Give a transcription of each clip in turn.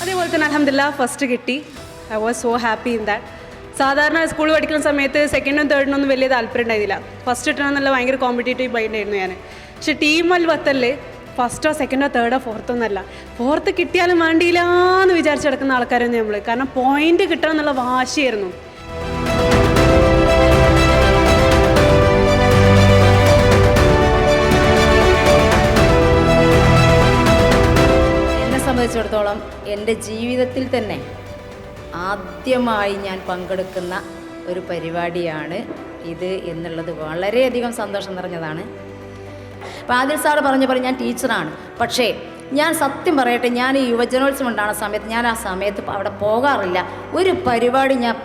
അതേപോലെ തന്നെ അൽഹംദുലില്ലാ ഫസ്റ്റ് കിട്ടി. I was so happy in that. സാധാരണ സ്കൂൾ പഠിക്കുന്ന സമയത്ത് സെക്കൻഡും തേർഡിനൊന്നും വലിയ താല്പര്യം ഉണ്ടായിരുന്നില്ല. ഫസ്റ്റ് കിട്ടണമെന്നുള്ള ഭയങ്കര കോമ്പറ്റേറ്റീവ് മൈൻഡായിരുന്നു ഞാൻ. പക്ഷേ ടീം വത്തല്ലേ ഫസ്റ്റോ സെക്കൻഡോ തേർഡോ ഫോർത്തോ എന്നല്ല, ഫോർത്ത് കിട്ടിയാലും വേണ്ടിയില്ല എന്ന് വിചാരിച്ച് കിടക്കുന്ന ആൾക്കാരായിരുന്നു നമ്മൾ. കാരണം പോയിന്റ് കിട്ടണം എന്നുള്ള വാശിയായിരുന്നു. എന്നെ സംബന്ധിച്ചിടത്തോളം എൻ്റെ ജീവിതത്തിൽ തന്നെ ആദ്യമായി ഞാൻ പങ്കെടുക്കുന്ന ഒരു പരിപാടിയാണ് ഇത് എന്നുള്ളത് വളരെയധികം സന്തോഷം നിറഞ്ഞതാണ്. അപ്പോൾ ആദിൽ സാറ് പറഞ്ഞ പോലെ ഞാൻ ടീച്ചറാണ്. പക്ഷേ ഞാൻ സത്യം പറയട്ടെ, ഞാൻ ഈ യുവജനോത്സവം ഉണ്ടാകുന്ന സമയത്ത് ഞാൻ ആ സമയത്ത് അവിടെ പോകാറില്ല. ഒരു പരിപാടി ഞാൻ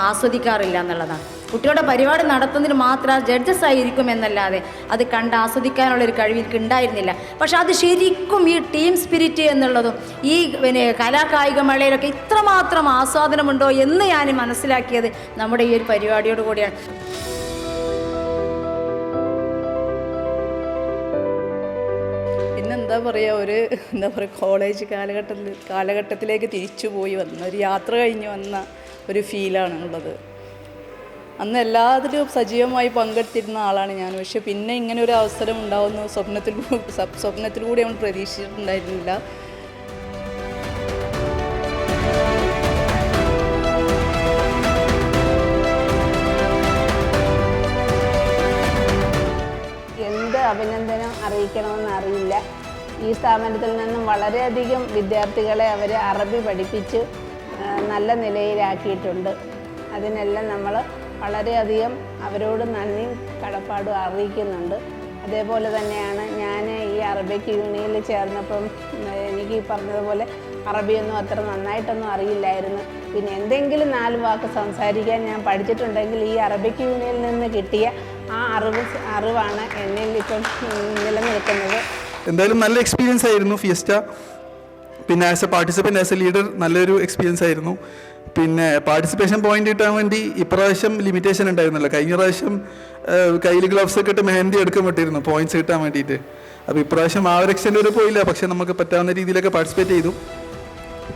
ആസ്വദിക്കാറില്ല എന്നുള്ളതാണ്. കുട്ടികളുടെ പരിപാടി നടത്തുന്നതിന് മാത്രം ജഡ്ജസ് ആയിരിക്കും എന്നല്ലാതെ അത് കണ്ട് ആസ്വദിക്കാനുള്ളൊരു കഴിവ് എനിക്ക് ഉണ്ടായിരുന്നില്ല. പക്ഷെ അത് ശരിക്കും ഈ ടീം സ്പിരിറ്റ് എന്നുള്ളതും ഈ കലാകായിക മേളയിലൊക്കെ ഇത്രമാത്രം ആസ്വാദനമുണ്ടോ എന്ന് ഞാൻ മനസ്സിലാക്കിയത് നമ്മുടെ ഈ ഒരു പരിപാടിയോട് കൂടിയാണ്. പിന്നെന്താ പറയുക, എന്താ പറയുക, കോളേജ് കാലഘട്ടത്തിലേക്ക് തിരിച്ചു പോയി വന്ന ഒരു യാത്ര കഴിഞ്ഞ് വന്ന ഒരു ഫീലാണ് ഉള്ളത്. അന്ന് എല്ലാത്തിലും സജീവമായി പങ്കെടുത്തിരുന്ന ആളാണ് ഞാൻ. പക്ഷെ പിന്നെ ഇങ്ങനെ ഒരു അവസരം ഉണ്ടാവുന്നു സ്വപ്നത്തിലൂടെ നമ്മൾ പ്രതീക്ഷിച്ചിട്ടുണ്ടായിരുന്നില്ല. എന്ത് അഭിനന്ദനം അറിയിക്കണമെന്ന് അറിയില്ല. ഈ സ്ഥാപനത്തിൽ നിന്നും വളരെയധികം വിദ്യാർത്ഥികളെ അവർ അറബി പഠിപ്പിച്ച് നല്ല നിലയിലാക്കിയിട്ടുണ്ട്. അതിനെല്ലാം നമ്മൾ വളരെയധികം അവരോട് നന്ദിയും കടപ്പാടും അറിയിക്കുന്നുണ്ട്. അതേപോലെ തന്നെയാണ് ഞാൻ ഈ അറബിക് യൂണിയനിൽ ചേർന്നപ്പം എനിക്ക് ഈ പറഞ്ഞതുപോലെ അറബിയൊന്നും അത്ര നന്നായിട്ടൊന്നും അറിയില്ലായിരുന്നു. പിന്നെ എന്തെങ്കിലും 4 വാക്ക് സംസാരിക്കാൻ ഞാൻ പഠിച്ചിട്ടുണ്ടെങ്കിൽ ഈ അറബിക് യൂണിയനിൽ നിന്ന് കിട്ടിയ ആ അറിവാണ് എന്നിൽ ഇപ്പം നിലനിൽക്കുന്നത്. എന്തായാലും നല്ല എക്സ്പീരിയൻസ് ആയിരുന്നു ഫിയസ്റ്റ. പിന്നെ as A participant, as A leader നല്ലൊരു എക്സ്പീരിയൻസ് ആയിരുന്നു. പിന്നെ പാർട്ടിസിപ്പേഷൻ പോയിന്റ് കിട്ടാൻ വേണ്ടി ഇപ്രാവശ്യം ലിമിറ്റേഷൻ ഉണ്ടായിരുന്നല്ലോ. കഴിഞ്ഞ പ്രാവശ്യം കയ്യിൽ ഗ്ലൗസ് ഒക്കെ ഇട്ട് മെഹന്തി എടുക്കാൻ പറ്റിയിരുന്നു പോയിന്റ്സ് കിട്ടാൻ വേണ്ടിയിട്ട്. അപ്പോൾ ഇപ്രാവശ്യം ആ ഒരു എക്സ്റ്റെൻഡ് വരെ പോയില്ല. പക്ഷെ നമുക്ക് പറ്റാവുന്ന രീതിയിലൊക്കെ പാർട്ടിസിപ്പേറ്റ് ചെയ്തു.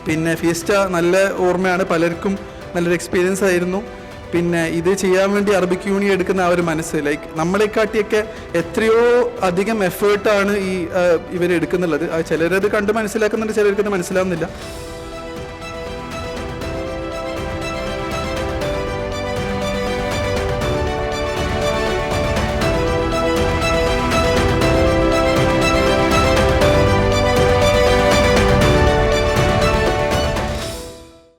പിന്നെ ഫിയസ്റ്റ നല്ല ഓർമ്മയാണ്, പലർക്കും നല്ലൊരു എക്സ്പീരിയൻസ് ആയിരുന്നു. പിന്നെ ഇത് ചെയ്യാൻ വേണ്ടി അറബിക് യൂണിയൻ എടുക്കുന്ന ആ ഒരു മനസ്സ്, ലൈക്ക് നമ്മളെക്കാട്ടിയൊക്കെ എത്രയോ അധികം എഫേർട്ടാണ് ഇവരെടുക്കുന്നുള്ളത്. ചിലരത് കണ്ട് മനസ്സിലാക്കുന്നുണ്ട്, ചിലർക്കത് മനസ്സിലാവുന്നില്ല.